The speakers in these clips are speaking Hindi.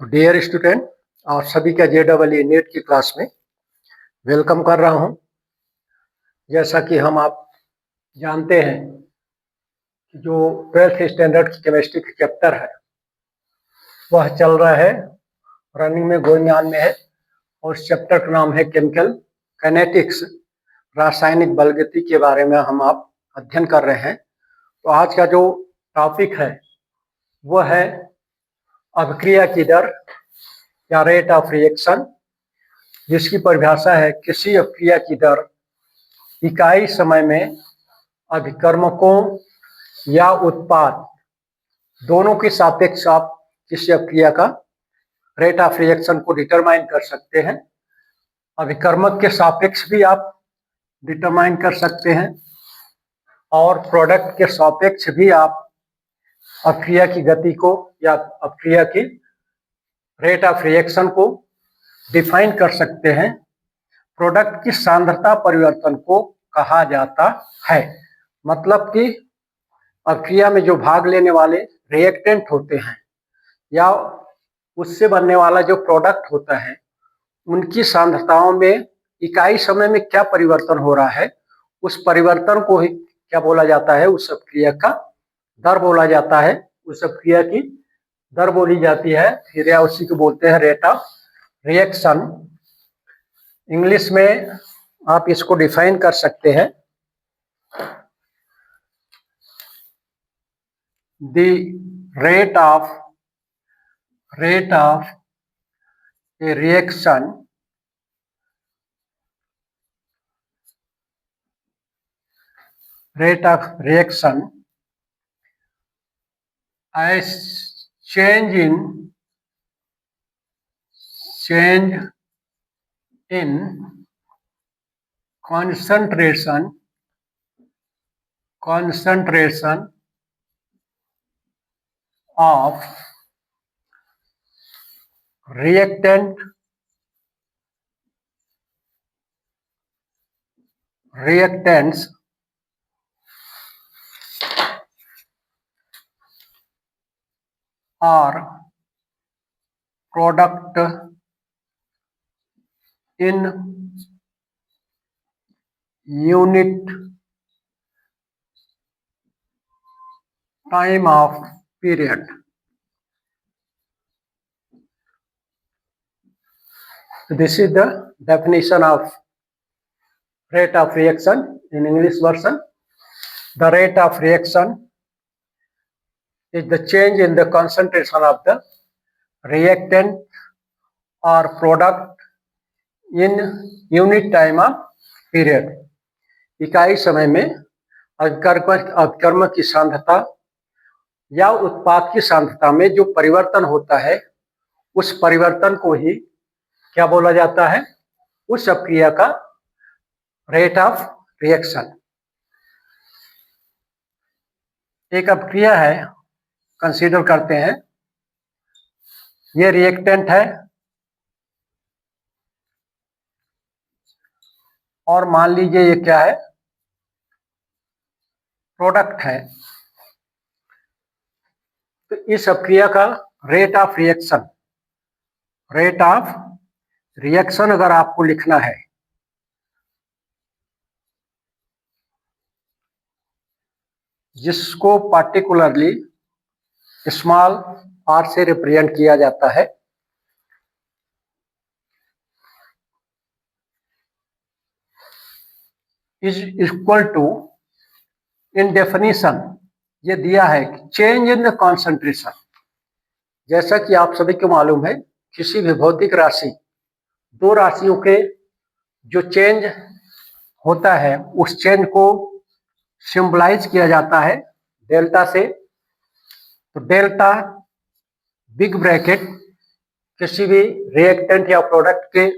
डियर स्टूडेंट, आप सभी का JEE नीट की क्लास में वेलकम कर रहा हूं। जैसा कि हम आप जानते हैं कि जो 12th स्टैंडर्ड की केमिस्ट्री का चैप्टर है वह चल रहा है, रनिंग में, गोइंग ऑन में है, और उस चैप्टर का नाम है केमिकल काइनेटिक्स। रासायनिक बलगति के बारे में हम आप अध्ययन कर रहे हैं। तो आज का जो टॉपिक है वह है अभिक्रिया की दर या रेट ऑफ रिएक्शन, जिसकी परिभाषा है किसी अभिक्रिया की दर इकाई समय में अभिकर्मकों या उत्पाद दोनों के सापेक्ष आप किसी अभिक्रिया का रेट ऑफ रिएक्शन को डिटरमाइन कर सकते हैं। अभिकर्मक के सापेक्ष भी आप डिटरमाइन कर सकते हैं और प्रोडक्ट के सापेक्ष भी आप अभिक्रिया की गति को या अभिक्रिया की रेट ऑफ रिएक्शन को डिफाइन कर सकते हैं। प्रोडक्ट की सांद्रता परिवर्तन को कहा जाता है। मतलब कि अभिक्रिया में जो भाग लेने वाले रिएक्टेंट होते हैं या उससे बनने वाला जो प्रोडक्ट होता है उनकी सांद्रताओं में इकाई समय में क्या परिवर्तन हो रहा है, उस परिवर्तन को ही क्या बोला जाता है, उस अभिक्रिया का दर बोला जाता है। उस अभिक्रिया की दर बोली जाती है, फिर या उसी को बोलते हैं रेट ऑफ रिएक्शन। इंग्लिश में आप इसको डिफाइन कर सकते हैं, the rate of a reaction as change in concentration of reactants or product in unit time of period. This is the definition of rate of reaction in English version. The rate of reaction is the change in the concentration of the reactant or product in unit time of period. इकाई समय में अभिकर्मक की सांद्रता या उत्पाद की सांद्रता में जो परिवर्तन होता है उस परिवर्तन को ही क्या बोला जाता है, उस अभिक्रिया का रेट ऑफ रिएक्शन। एक अभिक्रिया है, कंसीडर करते हैं, ये रिएक्टेंट है और मान लीजिए ये क्या है, प्रोडक्ट है। तो इस अभिक्रिया का रेट ऑफ रिएक्शन अगर आपको लिखना है जिसको पार्टिकुलरली स्मॉल r से रिप्रेजेंट किया जाता है, is equal to, in definition ये दिया है चेंज इन द कॉन्सेंट्रेशन। जैसा कि आप सभी को मालूम है, किसी भी भौतिक राशि, दो राशियों के जो चेंज होता है उस चेंज को सिंबलाइज किया जाता है डेल्टा से। तो डेल्टा बिग ब्रैकेट किसी भी रिएक्टेंट या प्रोडक्ट के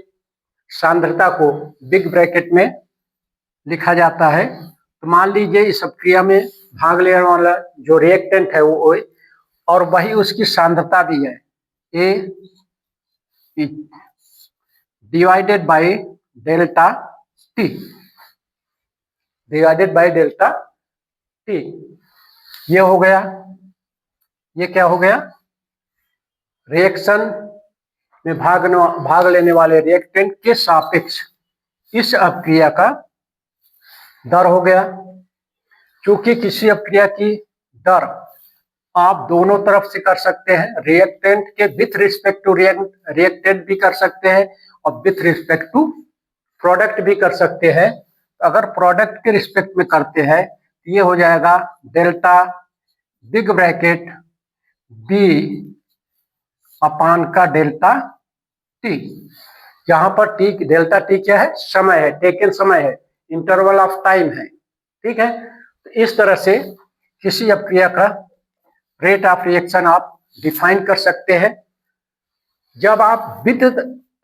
सांद्रता को बिग ब्रैकेट में लिखा जाता है। तो मान लीजिए इस अभिक्रिया में भाग लेने वाला जो रिएक्टेंट है वो O और वही उसकी सांद्रता भी है A divided by delta T, ये हो गया। ये क्या हो गया, रिएक्शन में भाग लेने वाले रिएक्टेंट के सापेक्ष इस अपक्रिया का दर हो गया। क्योंकि किसी अपक्रिया की दर आप दोनों तरफ से कर सकते हैं, रिएक्टेंट के विथ रिस्पेक्ट टू रिएक्टेंट भी कर सकते हैं और विथ रिस्पेक्ट टू प्रोडक्ट भी कर सकते हैं। अगर प्रोडक्ट के रिस्पेक्ट में करते हैं तो ये हो जाएगा डेल्टा बिग ब्रैकेट बी अपान का डेल्टा टी। यहाँ पर टी, डेल्टा टी क्या है? समय है, टेकन समय है, इंटरवल ऑफ टाइम है। ठीक है, तो इस तरह से किसी अपक्रिया का रेट ऑफ रिएक्शन आप डिफाइन कर सकते हैं। जब आप विद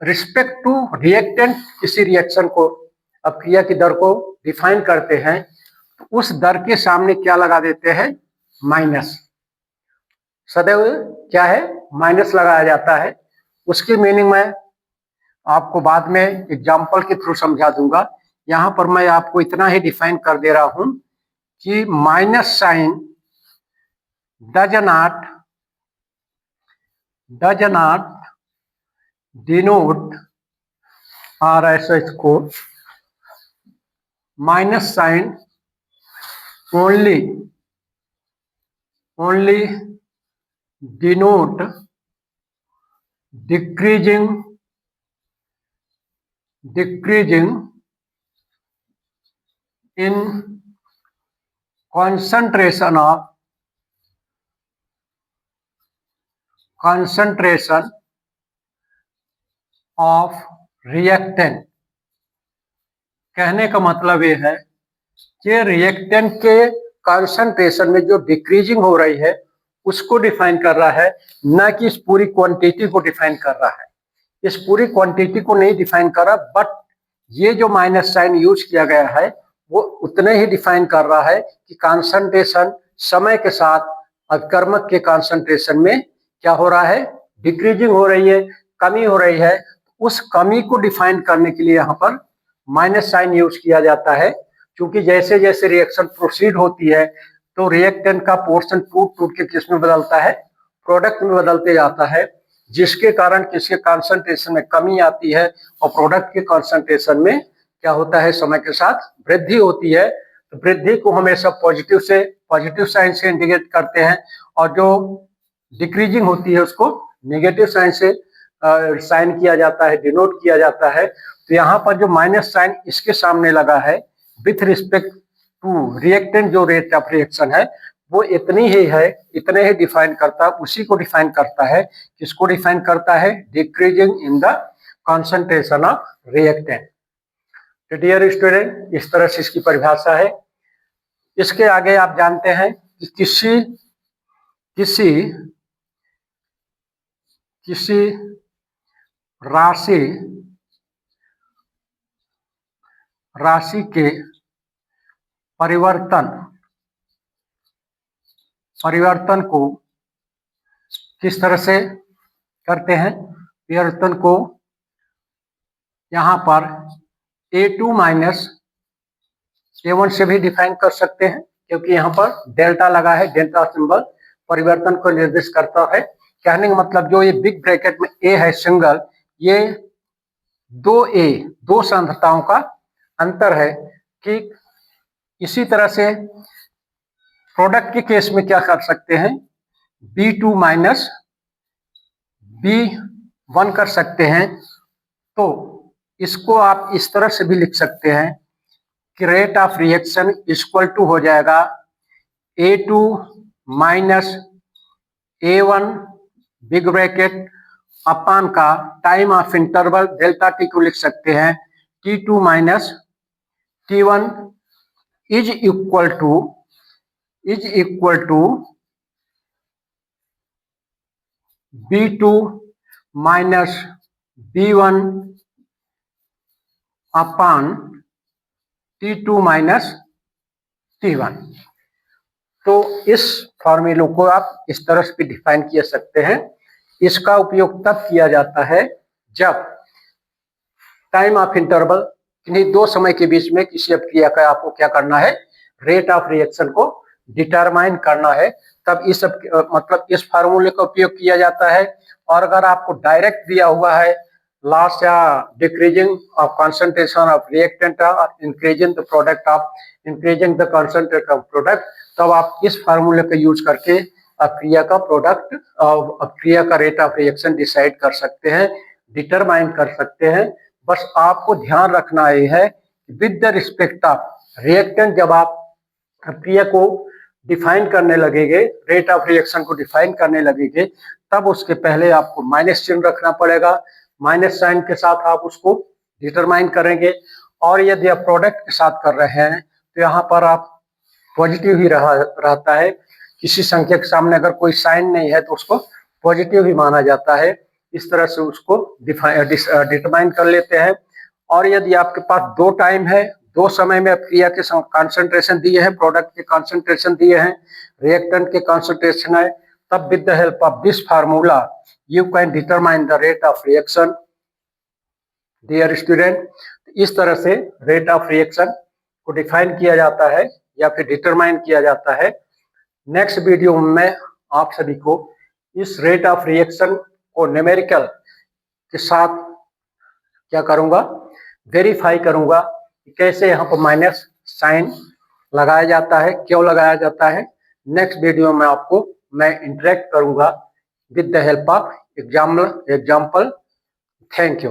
रिस्पेक्ट टू रिएक्टेंट किसी रिएक्शन को, अपक्रिया की दर को डिफाइन करते हैं तो उस दर के सामने क्या लगा देते हैं? माइनस। सदैव क्या है? माइनस लगाया जाता है। उसकी मीनिंग मैं आपको बाद में एग्जाम्पल के थ्रू समझा दूंगा। यहां पर मैं आपको इतना ही डिफाइन कर दे रहा हूं कि minus sign does not denote, और ऐसा इसको minus sign only denote decreasing in concentration of reactant। कहने का मतलब ये है कि रिएक्टेंट के कंसंट्रेशन में जो डिक्रीजिंग हो रही है उसको डिफाइन कर रहा है, न कि इस पूरी क्वांटिटी को डिफाइन कर रहा है। इस पूरी क्वांटिटी को नहीं डिफाइन कर रहा, बट ये जो माइनस साइन यूज किया गया है वो उतने ही डिफाइन कर रहा है कि कंसंट्रेशन समय के साथ अभिकर्मक के कंसंट्रेशन में क्या हो रहा है? डिक्रीजिंग हो रही है, कमी हो रही है। उस कमी को डिफाइन करने के लिए यहाँ पर माइनस साइन यूज किया जाता है। क्योंकि जैसे जैसे रिएक्शन प्रोसीड होती है तो रिएक्टेंट का पोर्शन टूट टूट के किस में बदलता है? प्रोडक्ट में बदलते जाता है, जिसके कारण किसके कंसंट्रेशन में कमी आती है और प्रोडक्ट के कंसंट्रेशन में क्या होता है? समय के साथ वृद्धि होती है। तो वृद्धि को हमेशा पॉजिटिव साइन से इंडिकेट करते हैं और जो डिक्रीजिंग होती है उसको नेगेटिव साइन से साइन किया जाता है, डिनोट किया जाता है। तो यहाँ पर जो माइनस साइन इसके सामने लगा है विथ रिस्पेक्ट टू रिएक्टेंट, जो रेट ऑफ रिएक्शन है वो इतनी ही है, इतने ही डिफाइन करता है, उसी को डिफाइन करता है। किसको डिफाइन करता है? Decreasing in the concentration of reactant. तो डियर स्टूडेंट, इस तरह से इसकी परिभाषा है। इसके आगे आप जानते हैं कि किसी राशि के परिवर्तन को किस तरह से करते हैं? परिवर्तन को यहाँ पर A2 माइनस A1 से भी डिफाइन कर सकते हैं, क्योंकि यहाँ पर डेल्टा लगा है, डेल्टा सिंबल परिवर्तन को निर्दिष्ट करता है। कहने का मतलब जो ये बिग ब्रैकेट में A है सिंगल, ये दो सांद्रताओं का अंतर है। कि इसी तरह से प्रोडक्ट के केस में क्या कर सकते हैं? B2 माइनस B1 कर सकते हैं। तो इसको आप इस तरह से भी लिख सकते हैं कि rate of reaction equal to हो जाएगा A2 minus A1 big bracket upon का time of interval delta T को लिख सकते हैं T2 minus T1 is equal to B2 minus B1 upon T2 minus T1। तो इस फॉर्मूलों को आप इस तरह से डिफाइन किया सकते हैं। इसका उपयोग तब किया जाता है जब टाइम ऑफ इंटरवल, किन्हीं दो समय के बीच में किसी अपक्रिया का आपको क्या करना है? रेट ऑफ रिएक्शन को डिटरमाइन करना है। तब इस मतलब इस फार्मूले का उपयोग किया जाता है। और अगर आपको डायरेक्ट दिया हुआ है लॉस या decreasing of concentration of reactant और increasing the product of increasing the concentrate of product, तब आप इस फार्मूले का यूज करके क्रिया का प्रोडक्ट क्रिया का रेट ऑफ रिएक्शन डिसाइड कर सकते हैं, डिटरमाइन कर सकते हैं। बस आपको ध्यान रखना ये है with the respect of reactant, जब आप क्रिया को डिफाइन करने लगेंगे, रेट ऑफ रिएक्शन को डिफाइन करने लगेंगे, तब उसके पहले आपको माइनस चिन्ह रखना पड़ेगा। माइनस साइन के साथ आप उसको डिटरमाइन करेंगे। और यदि आप प्रोडक्ट के साथ कर रहे हैं तो यहाँ पर आप पॉजिटिव ही रहता है। किसी संख्या के सामने अगर कोई साइन नहीं है तो उसको पॉजिटिव ही माना जाता है। इस तरह से उसको डिटरमाइन कर लेते हैं। और यदि आपके पास दो टाइम है, दो समय में क्रिया के कंसंट्रेशन दिए हैं, प्रोडक्ट के कंसंट्रेशन दिए हैं, रिएक्टेंट के कंसंट्रेशन है, तब with the help of this formula you can determine the rate of reaction. Dear student, इस तरह से रेट ऑफ रिएक्शन को डिफाइन किया जाता है या फिर डिटरमाइन किया जाता है। नेक्स्ट वीडियो में मैं आप सभी को इस रेट ऑफ रिएक्शन को न्यूमेरिकल के साथ क्या करूंगा, वेरीफाई करूंगा कि कैसे यहाँ पर माइनस साइन लगाया जाता है, क्यों लगाया जाता है। नेक्स्ट वीडियो में आपको मैं इंटरेक्ट करूंगा with the help of example. Thank you.